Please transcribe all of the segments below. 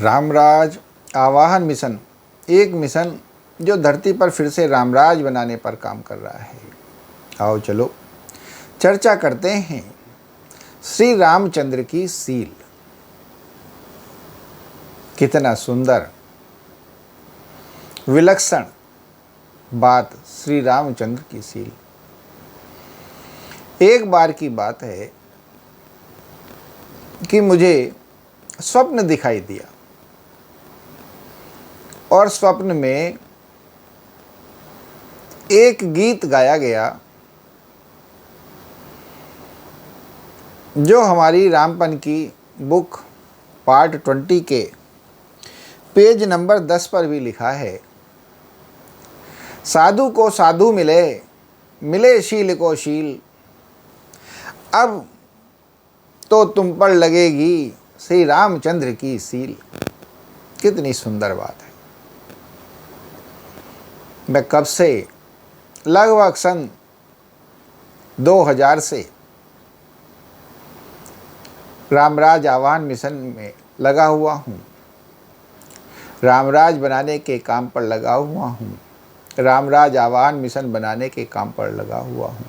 रामराज आवाहन मिशन एक मिशन जो धरती पर फिर से रामराज बनाने पर काम कर रहा है। आओ चलो चर्चा करते हैं श्री रामचंद्र की सील। कितना सुंदर विलक्षण बात श्री रामचंद्र की सील। एक बार की बात है कि मुझे स्वप्न दिखाई दिया और स्वप्न में एक गीत गाया गया जो हमारी रामपन की बुक पार्ट 20 के पेज नंबर 10 पर भी लिखा है। साधु को साधु मिले, मिले शील को शील, अब तो तुम पर लगेगी श्री रामचंद्र की सील। कितनी सुंदर बात है। मैं कब से लगभग सन 2000 से रामराज आवाहन मिशन में लगा हुआ हूँ। रामराज बनाने के काम पर लगा हुआ हूँ। रामराज आवाहन मिशन बनाने के काम पर लगा हुआ हूँ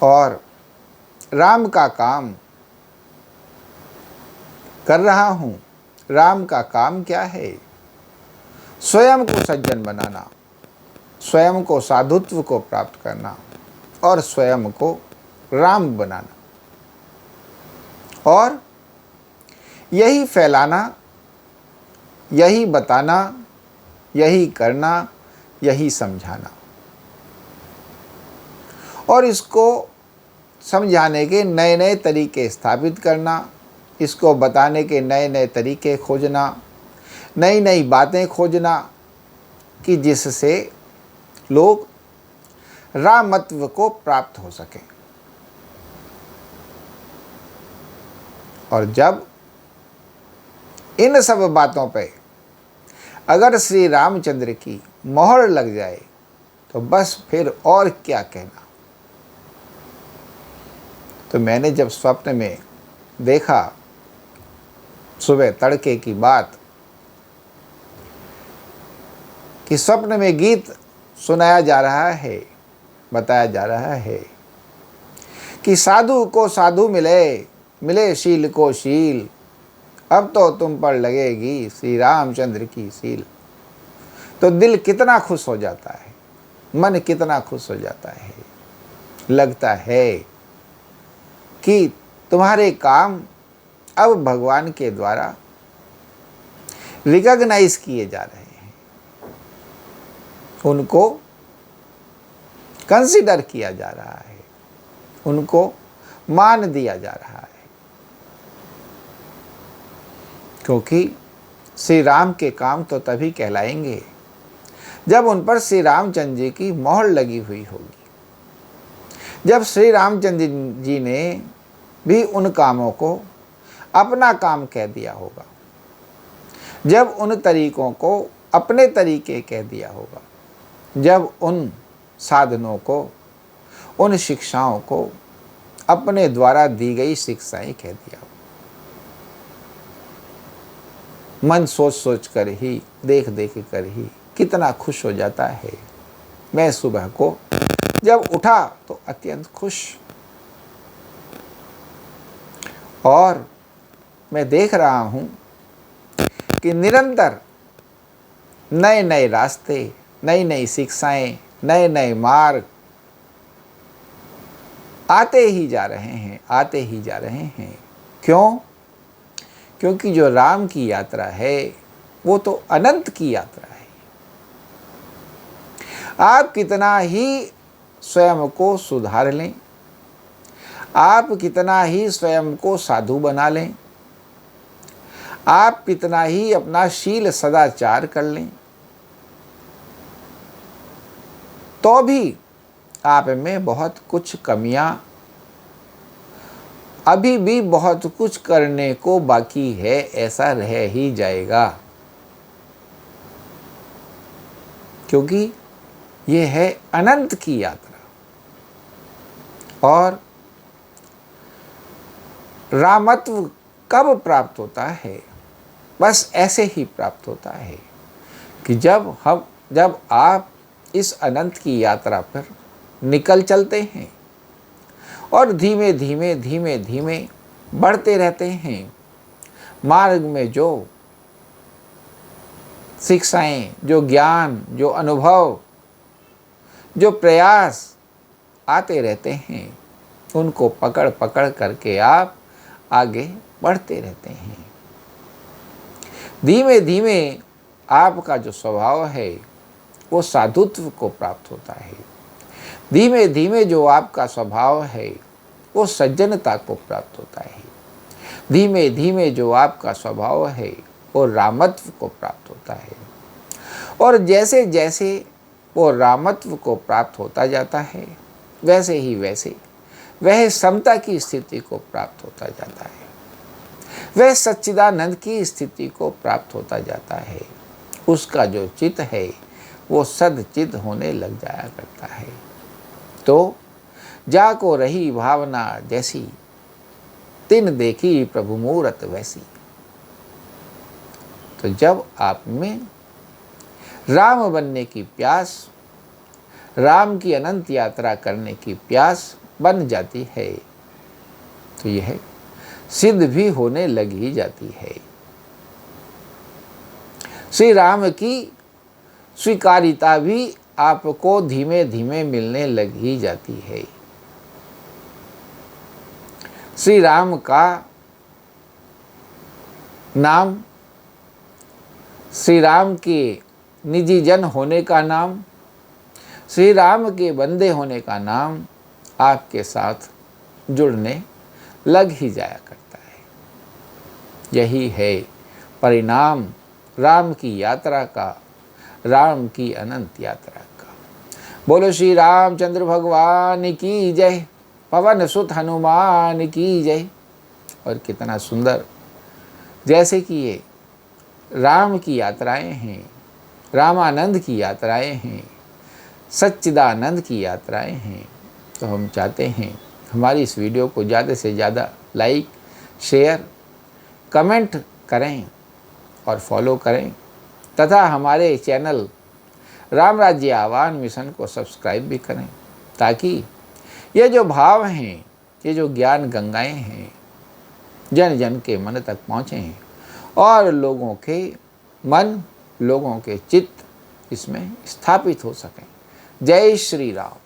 और राम का काम कर रहा हूँ। राम का काम क्या है? स्वयं को सज्जन बनाना, स्वयं को साधुत्व को प्राप्त करना और स्वयं को राम बनाना और यही फैलाना, यही बताना, यही करना, यही समझाना और इसको समझाने के नए नए तरीके स्थापित करना, इसको बताने के नए नए तरीके खोजना, नई नई बातें खोजना कि जिससे लोग रामत्व को प्राप्त हो सकें। और जब इन सब बातों पे अगर श्री रामचंद्र की मोहर लग जाए तो बस फिर और क्या कहना। तो मैंने जब स्वप्न में देखा सुबह तड़के की बात कि स्वप्न में गीत सुनाया जा रहा है, बताया जा रहा है कि साधु को साधु मिले, मिले शील को शील, अब तो तुम पर लगेगी श्री रामचंद्र की सील। तो दिल कितना खुश हो जाता है, मन कितना खुश हो जाता है। लगता है कि तुम्हारे काम अब भगवान के द्वारा रिकॉग्नाइज किए जा रहे हैं, उनको कंसीडर किया जा रहा है, उनको मान दिया जा रहा है। क्योंकि श्री राम के काम तो तभी कहलाएंगे जब उन पर श्री रामचंद्र जी की मोहर लगी हुई होगी। जब श्री रामचंद्र जी ने भी उन कामों को अपना काम कह दिया होगा, जब उन तरीकों को अपने तरीके कह दिया होगा, जब उन साधनों को, उन शिक्षाओं को अपने द्वारा दी गई शिक्षाएं कह दिया होगा। मन सोच सोच कर ही, देख देख कर ही कितना खुश हो जाता है। मैं सुबह को जब उठा तो अत्यंत खुश, और मैं देख रहा हूँ कि निरंतर नए नए रास्ते, नई नई शिक्षाएं, नए नए मार्ग आते ही जा रहे हैं, आते ही जा रहे हैं। क्यों? क्योंकि जो राम की यात्रा है वो तो अनंत की यात्रा है। आप कितना ही स्वयं को सुधार लें, आप कितना ही स्वयं को साधु बना लें, आप कितना ही अपना शील सदाचार कर लें, तो भी आप में बहुत कुछ कमियां, अभी भी बहुत कुछ करने को बाकी है, ऐसा रह ही जाएगा। क्योंकि ये है अनंत की यात्रा और रामत्व कब प्राप्त होता है? बस ऐसे ही प्राप्त होता है कि जब आप इस अनंत की यात्रा पर निकल चलते हैं और धीमे धीमे धीमे धीमे बढ़ते रहते हैं। मार्ग में जो शिक्षाएं, जो ज्ञान, जो अनुभव, जो प्रयास आते रहते हैं, उनको पकड़ पकड़ करके आप आगे बढ़ते रहते हैं। धीमे धीमे आपका जो स्वभाव है वो साधुत्व को प्राप्त होता है। धीमे धीमे जो आपका स्वभाव है वो सज्जनता को प्राप्त होता है। धीमे धीमे जो आपका स्वभाव है वो रामत्व को प्राप्त होता है। और जैसे जैसे वो रामत्व को प्राप्त होता जाता है, वैसे ही वैसे वह समता की स्थिति को प्राप्त होता जाता है, वह सच्चिदानंद की स्थिति को प्राप्त होता जाता है। उसका जो चित्त है वो सदचित्त होने लग जाया करता है। तो जाको रही भावना जैसी, तिन देखी प्रभु मूरत वैसी। तो जब आप में राम बनने की प्यास, राम की अनंत यात्रा करने की प्यास बन जाती है, तो यह सिद्ध भी होने लग ही जाती है। श्री राम की स्वीकारिता भी आपको धीमे धीमे मिलने लग ही जाती है। श्री राम का नाम, श्री राम के निजी जन होने का नाम, श्री राम के बंदे होने का नाम आपके साथ जुड़ने लग ही जाया करता है। यही है परिणाम राम की यात्रा का, राम की अनंत यात्रा का। बोलो श्री रामचंद्र भगवान की जय, पवन सुत हनुमान की जय। और कितना सुंदर, जैसे कि ये राम की यात्राएं हैं, रामानंद की यात्राएं हैं, सच्चिदानंद की यात्राएं हैं। तो हम चाहते हैं हमारी इस वीडियो को ज़्यादा से ज़्यादा लाइक, शेयर, कमेंट करें और फॉलो करें, तथा हमारे चैनल राम राज्य आह्वान मिशन को सब्सक्राइब भी करें, ताकि ये जो भाव हैं, ये जो ज्ञान गंगाएं हैं, जन जन के मन तक पहुँचें और लोगों के मन, लोगों के चित्त इसमें स्थापित हो सकें। जय श्री राम।